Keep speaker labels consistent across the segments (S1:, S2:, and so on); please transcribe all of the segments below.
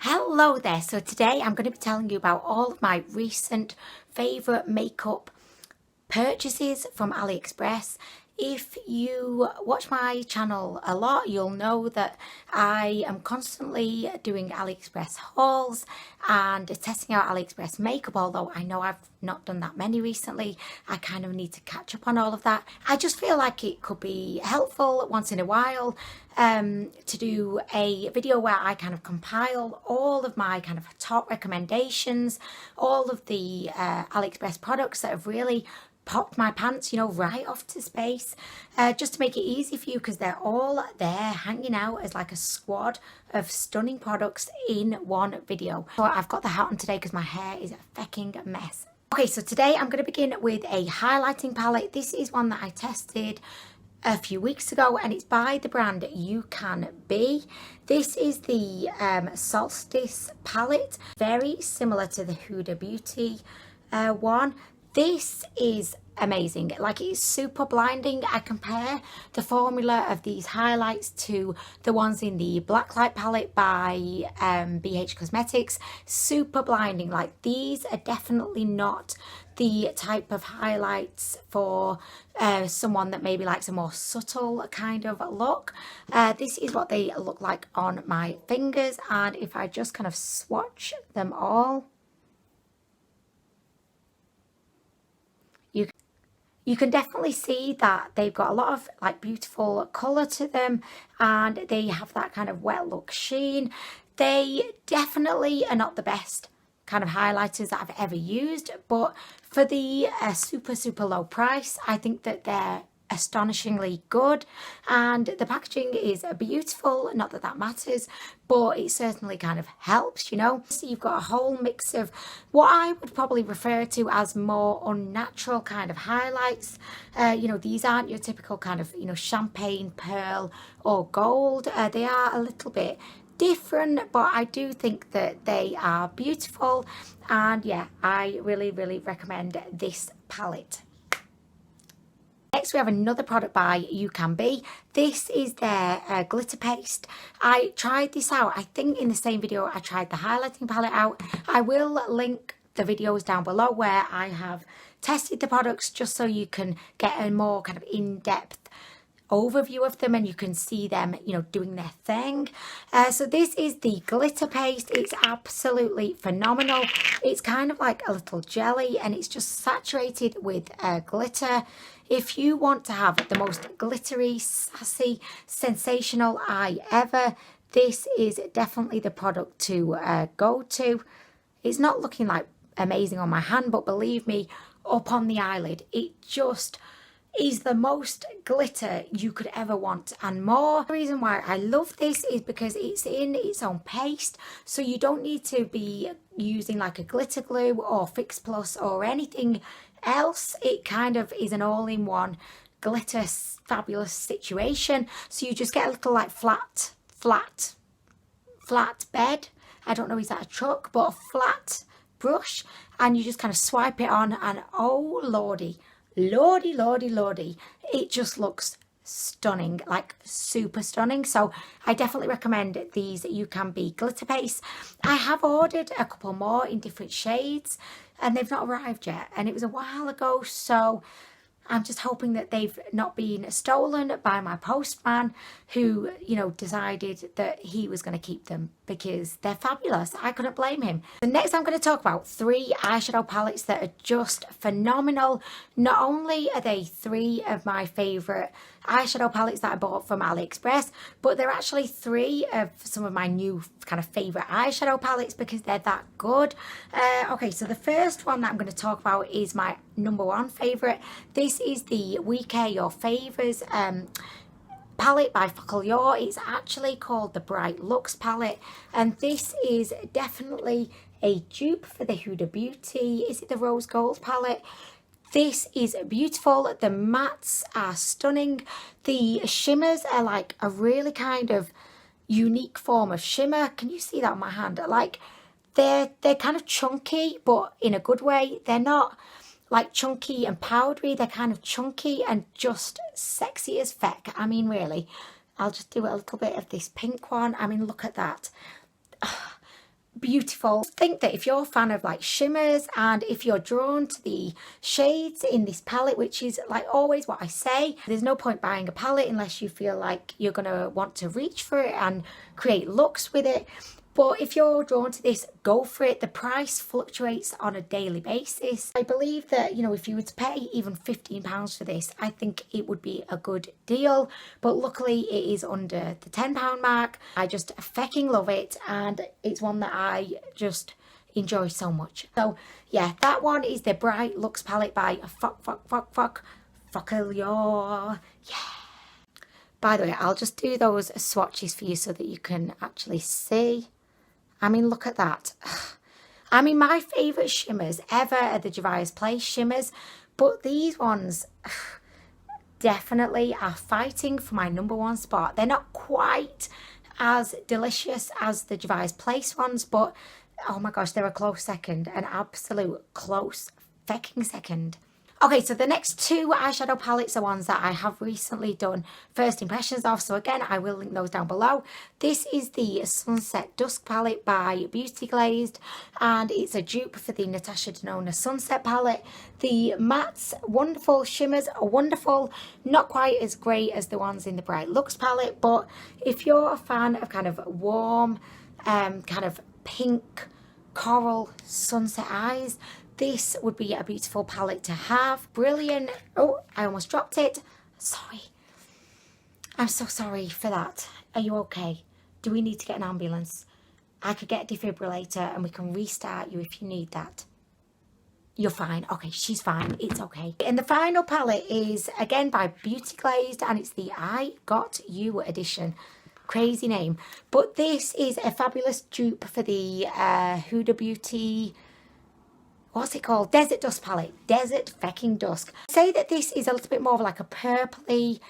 S1: Hello there, so today I'm going to be telling you about all of my recent favourite makeup purchases from AliExpress. If you watch my channel a lot, you'll know that I am constantly doing AliExpress hauls and testing out AliExpress makeup, although I know I've not done that many recently. I kind of need to catch up on all of that. I just feel like it could be helpful once in a while to do a video where I kind of compile all of my kind of top recommendations, all of the AliExpress products that have really popped my pants, you know, right off to space, just to make it easy for you, because they're all there hanging out as like a squad of stunning products in one video. So I've got the hat on today because my hair is a fecking mess. Okay, so today I'm going to begin with a highlighting palette. This is one that I tested a few weeks ago and it's by the brand UCANBE. This is the Solstice palette, very similar to the Huda Beauty one. This is amazing, like it's super blinding. I compare the formula of these highlights to the ones in the Blacklight palette by BH Cosmetics. Super blinding. Like, these are definitely not the type of highlights for someone that maybe likes a more subtle kind of look. This is what they look like on my fingers, and if I just kind of swatch them all, you can definitely see that they've got a lot of like beautiful colour to them, and they have that kind of wet look sheen. They definitely are not the best kind of highlighters that I've ever used, but for the super low price, I think that they're astonishingly good, and the packaging is beautiful. Not that that matters, but it certainly kind of helps, you know. So you've got a whole mix of what I would probably refer to as more unnatural kind of highlights. You know, these aren't your typical kind of, you know, champagne, pearl or gold. They are a little bit different, but I do think that they are beautiful, and yeah, I really recommend this palette. Next we have another product by UCANBE. This is their glitter paste. I tried this out, I think in the same video I tried the highlighting palette out. I will link the videos down below where I have tested the products, just so you can get a more kind of in-depth overview of them and you can see them, you know, doing their thing. So this is the glitter paste. It's absolutely phenomenal. It's kind of like a little jelly and it's just saturated with glitter. If you want to have the most glittery, sassy, sensational eye ever, this is definitely the product to go to. It's not looking like amazing on my hand, but believe me, up on the eyelid, it just is the most glitter you could ever want and more. The reason why I love this is because it's in its own paste, so you don't need to be using like a glitter glue or Fix Plus or anything else. It kind of is an all-in-one glitter fabulous situation. So you just get a little like flat bed. I don't know, is that a truck, but a flat brush, and you just kind of swipe it on, and oh lordy, it just looks stunning, like super stunning. So I definitely recommend these UCANBE glitter paste. I have ordered a couple more in different shades and they've not arrived yet, and it was a while ago, so I'm just hoping that they've not been stolen by my postman, who, you know, decided that he was going to keep them because they're fabulous. I couldn't blame him. So next I'm going to talk about 3 eyeshadow palettes that are just phenomenal. Not only are they 3 of my favourite eyeshadow palettes that I bought from AliExpress, but they're actually 3 of some of my new kind of favourite eyeshadow palettes because they're that good. Okay, so the first one that I'm going to talk about is my #1 favourite. This is the We Care Your Favours palette by FOCALLURE. It's actually called the Bright Luxe palette, and this is definitely a dupe for the Huda Beauty, is it the Rose Gold palette? This is beautiful. The mattes are stunning. The shimmers are like a really kind of unique form of shimmer. Can you see that on my hand? Like, they're kind of chunky, but in a good way. They're not like chunky and powdery. They're kind of chunky and just sexy as feck. I mean, really. I'll just do a little bit of this pink one. I mean, look at that. beautiful. I think that if you're a fan of like shimmers and if you're drawn to the shades in this palette, which is like always what I say, there's no point buying a palette unless you feel like you're gonna want to reach for it and create looks with it. But if you're drawn to this, go for it. The price fluctuates on a daily basis. I believe that, you know, if you were to pay even £15 for this, I think it would be a good deal. But luckily it is under the £10 mark. I just fucking love it, and it's one that I just enjoy so much. So yeah, that one is the Bright Luxe palette by FOCALLURE. Yeah. By the way, I'll just do those swatches for you so that you can actually see. I mean, look at that. I mean, my favourite shimmers ever are the Juvia's Place shimmers, but these ones definitely are fighting for my #1 spot. They're not quite as delicious as the Juvia's Place ones, but oh my gosh, they're a close second, an absolute close fecking second. Okay, so the next two eyeshadow palettes are ones that I have recently done first impressions of. So again, I will link those down below. This is the Sunset Dusk palette by BeautyGlazed, and it's a dupe for the Natasha Denona Sunset palette. The mattes, wonderful. Shimmers are wonderful. Not quite as great as the ones in the Bright Luxe palette, but if you're a fan of kind of warm, kind of pink coral sunset eyes, this would be a beautiful palette to have. Brilliant. Oh, I almost dropped it. Sorry. I'm so sorry for that. Are you okay? Do we need to get an ambulance? I could get a defibrillator and we can restart you if you need that. You're fine. Okay, she's fine. It's okay. And the final palette is again by BeautyGlazed, and it's the I Got You edition. Crazy name. But this is a fabulous dupe for the Huda Beauty, what's it called? Desert Dusk palette. Desert fecking Dusk. I say that this is a little bit more of like a purpley,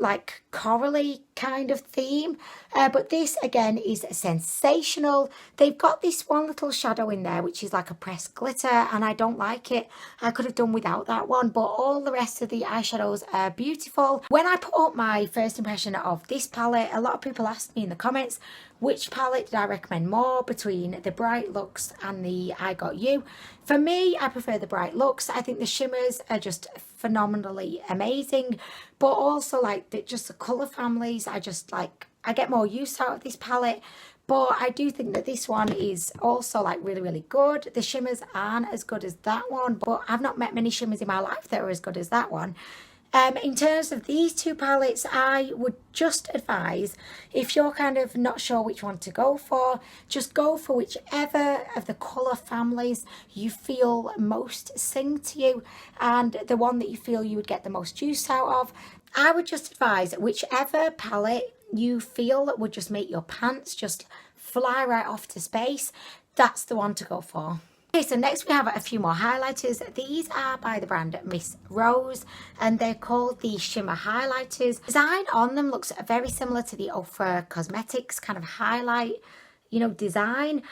S1: like corally kind of theme, but this again is sensational. They've got this one little shadow in there which is like a pressed glitter, and I don't like it. I could have done without that one, but all the rest of the eyeshadows are beautiful. When I put up my first impression of this palette, a lot of people asked me in the comments which palette did I recommend more between the Bright Luxe and the I Got You. For me, I prefer the Bright Luxe. I think the shimmers are just phenomenally amazing, but also like just the colour families, I just like, I get more use out of this palette. But I do think that this one is also like really good. The shimmers aren't as good as that one, but I've not met many shimmers in my life that are as good as that one. In terms of these two palettes, I would just advise, if you're kind of not sure which one to go for, just go for whichever of the colour families you feel most sing to you, and the one that you feel you would get the most use out of. I would just advise whichever palette you feel would just make your pants just fly right off to space, that's the one to go for. Okay, so next we have a few more highlighters. These are by the brand Miss Rose, and they're called the Shimmer Highlighters. Design on them looks very similar to the Ofra Cosmetics kind of highlight, you know, design,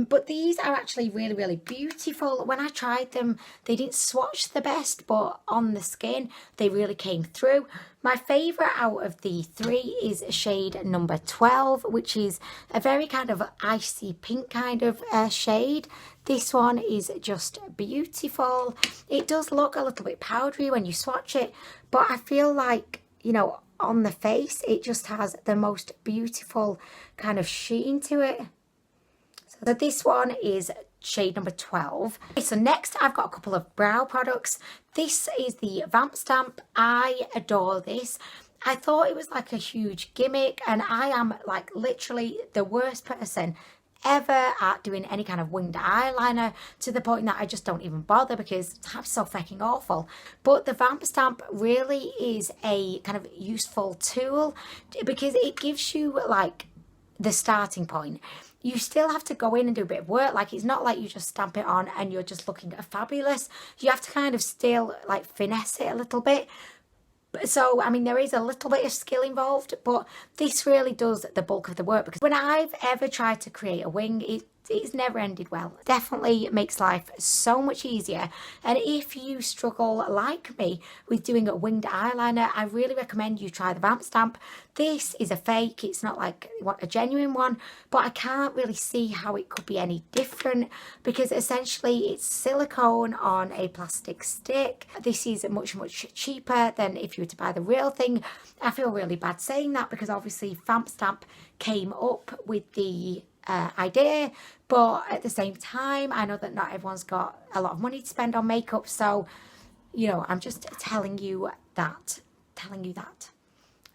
S1: but these are actually really beautiful. When I tried them, they didn't swatch the best, but on the skin they really came through. My favourite out of the three is shade number 12, which is a very kind of icy pink kind of shade. This one is just beautiful. It does look a little bit powdery when you swatch it, but I feel like, you know, on the face it just has the most beautiful kind of sheen to it. So this one is shade number 12. Okay, so next I've got a couple of brow products. This is the Vamp Stamp. I adore this. I thought it was like a huge gimmick, and I am like literally the worst person ever at doing any kind of winged eyeliner, to the point that I just don't even bother because it's so fucking awful. But the Vamp Stamp really is a kind of useful tool because it gives you like the starting point. You still have to go in and do a bit of work. Like, it's not like you just stamp it on and you're just looking fabulous. You have to kind of still like finesse it a little bit. So, I mean, there is a little bit of skill involved, but this really does the bulk of the work, because when I've ever tried to create a wing, it it's never ended well. Definitely makes life so much easier. And if you struggle like me with doing a winged eyeliner, I really recommend you try the Vamp Stamp. This is a fake, it's not like a genuine one, but I can't really see how it could be any different because essentially it's silicone on a plastic stick. This is much cheaper than if you were to buy the real thing. I feel really bad saying that because obviously Vamp Stamp came up with the idea, but at the same time I know that not everyone's got a lot of money to spend on makeup, so you know, I'm just telling you that.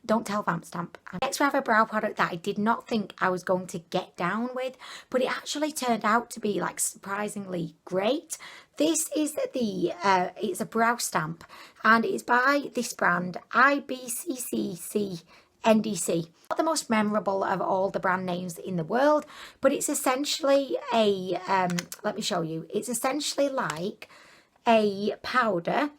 S1: Don't tell Vamp Stamp. Next we have a brow product that I did not think I was going to get down with, but it actually turned out to be like surprisingly great. This is it's a brow stamp and it's by this brand IBCCC NDC. Not the most memorable of all the brand names in the world, but it's essentially a, let me show you. It's essentially like a powder,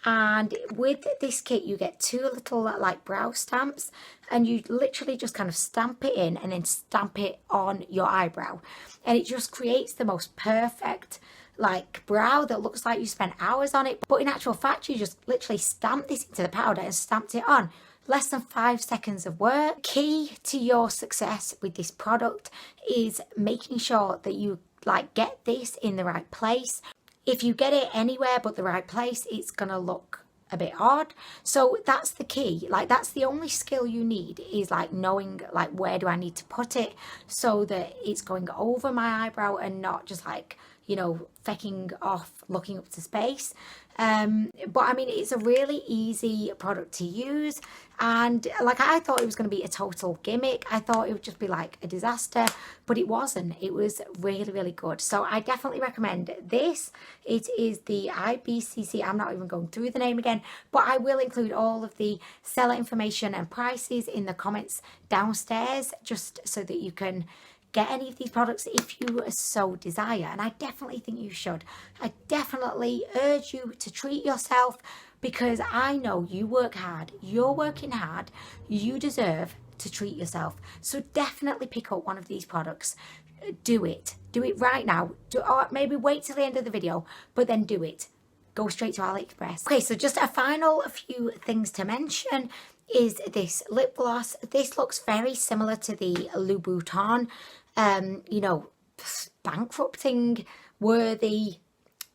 S1: and with this kit you get two little like brow stamps, and you literally just kind of stamp it in and then stamp it on your eyebrow, and it just creates the most perfect like brow that looks like you spent hours on it, but in actual fact you just literally stamp this into the powder and stamped it on. Less than 5 seconds of work. Key to your success with this product is making sure that you like get this in the right place. If you get it anywhere but the right place, it's gonna look a bit odd. So that's the key. Like that's the only skill you need, is like knowing like where do I need to put it so that it's going over my eyebrow and not just like, you know, fecking off looking up to space. But I mean, it's a really easy product to use, and like I thought it was going to be a total gimmick. I thought it would just be like a disaster, but it wasn't. It was really good. So I definitely recommend this. It is the IBCC. I'm not even going through the name again, but I will include all of the seller information and prices in the comments downstairs, just so that you can get any of these products if you so desire, and I definitely think you should. I definitely urge you to treat yourself because I know you work hard, you're working hard, you deserve to treat yourself. So definitely pick up one of these products. Do it right now, or maybe wait till the end of the video, but then do it. Go straight to AliExpress. Okay, so just a final few things to mention is this lip gloss. This looks very similar to the Louboutin, you know, bankrupting worthy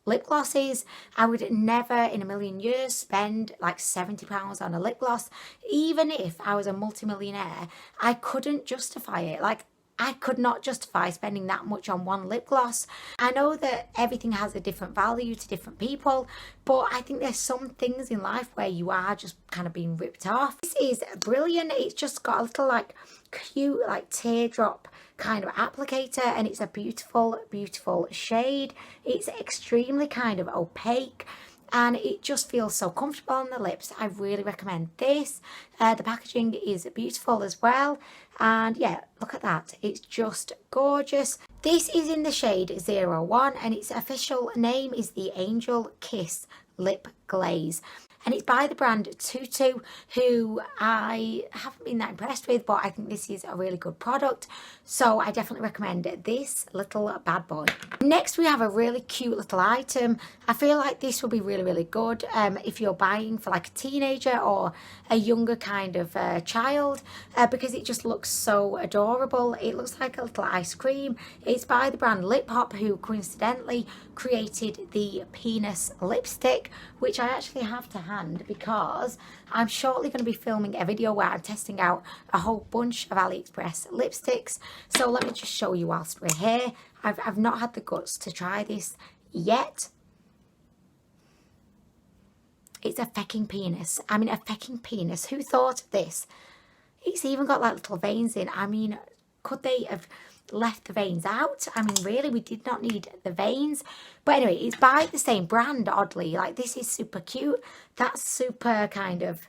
S1: lip glosses. I would never in a million years spend like £70 on a lip gloss. Even if I was a multimillionaire, I couldn't justify it. Like, I could not justify spending that much on one lip gloss. I know that everything has a different value to different people, but I think there's some things in life where you are just kind of being ripped off. This is brilliant. It's just got a little like cute like teardrop kind of applicator, and it's a beautiful shade. It's extremely kind of opaque, and it just feels so comfortable on the lips. I really recommend this. The packaging is beautiful as well, and yeah, look at that, it's just gorgeous. This is in the shade 01, and its official name is the Angel Kiss Lip Glaze, and it's by the brand Tutu, who I haven't been that impressed with, but I think this is a really good product, so I definitely recommend this little bad boy. Next we have a really cute little item. I feel like this will be really good if you're buying for like a teenager or a younger kind of child, because it just looks so adorable. It looks like a little ice cream. It's by the brand LIPHOP, who coincidentally created the penis lipstick, which I actually have to hand because I'm shortly going to be filming a video where I'm testing out a whole bunch of AliExpress lipsticks. So let me just show you whilst we're here. I've not had the guts to try this yet. It's a fecking penis. I mean, a fecking penis. Who thought of this? It's even got like little veins in. I mean, could they have left the veins out? I mean, really, we did not need the veins. But anyway, it's by the same brand, oddly. Like, this is super cute. That's super kind of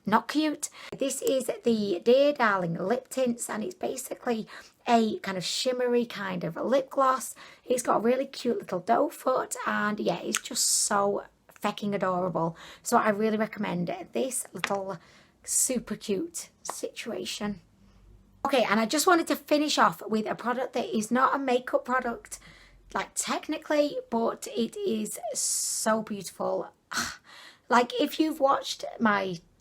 S1: not cute. This is the Dear Darling Lip Tints, and it's basically a kind of shimmery kind of lip gloss. It's got a really cute little doe foot, and yeah, it's just so fecking adorable. So I really recommend this little super cute situation. Okay, and I just wanted to finish off with a product that is not a makeup product, like technically, but it is so beautiful. Like if you've watched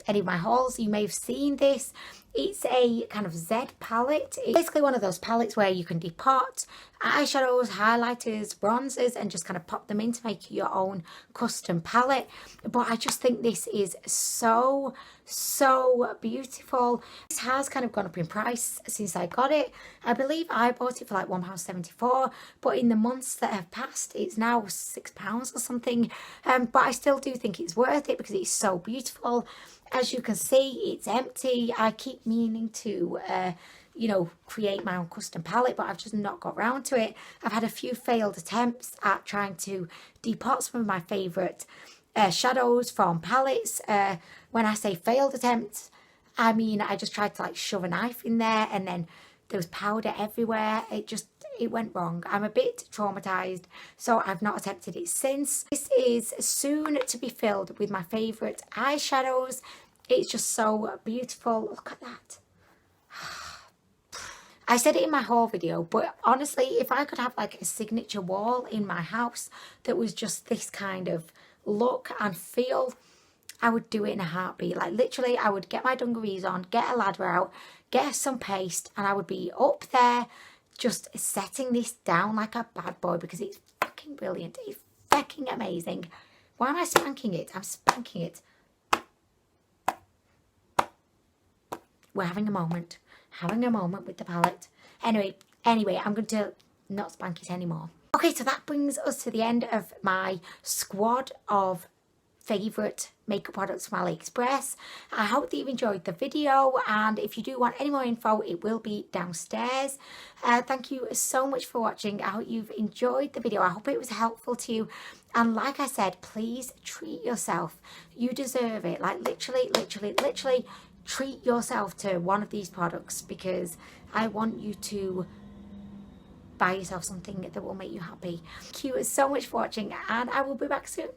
S1: any of my hauls, you may have seen this. It's a kind of Z palette. It's basically one of those palettes where you can depot eyeshadows, highlighters, bronzers, and just kind of pop them in to make your own custom palette. But I just think this is so beautiful. This has kind of gone up in price since I got it. I believe I bought it for like £1.74, but in the months that have passed, it's now £6 or something. But I still do think it's worth it because it's so beautiful. As you can see, it's empty. I keep meaning to, you know, create my own custom palette, but I've just not got round to it. I've had a few failed attempts at trying to depot some of my favourite shadows from palettes. When I say failed attempts, I mean I just tried to like shove a knife in there and then there was powder everywhere. It went wrong. I'm a bit traumatized, so I've not attempted it since. This is soon to be filled with my favourite eyeshadows. It's just so beautiful. Look at that. I said it in my haul video, but honestly, if I could have like a signature wall in my house that was just this kind of look and feel, I would do it in a heartbeat. Like literally, I would get my dungarees on, get a ladder out, get some paste, and I would be up there just setting this down like a bad boy because it's fucking brilliant. It's fucking amazing. Why am I spanking it? I'm spanking it. We're having a moment with the palette. Anyway, I'm going to not spank it anymore. Okay, so that brings us to the end of my squad of favourite makeup products from AliExpress. I hope that you've enjoyed the video, and if you do want any more info, it will be downstairs. Thank you so much for watching. I hope you've enjoyed the video. I hope it was helpful to you, and like I said, please treat yourself. You deserve it. Like literally treat yourself to one of these products because I want you to buy yourself something that will make you happy. Thank you so much for watching, and I will be back soon.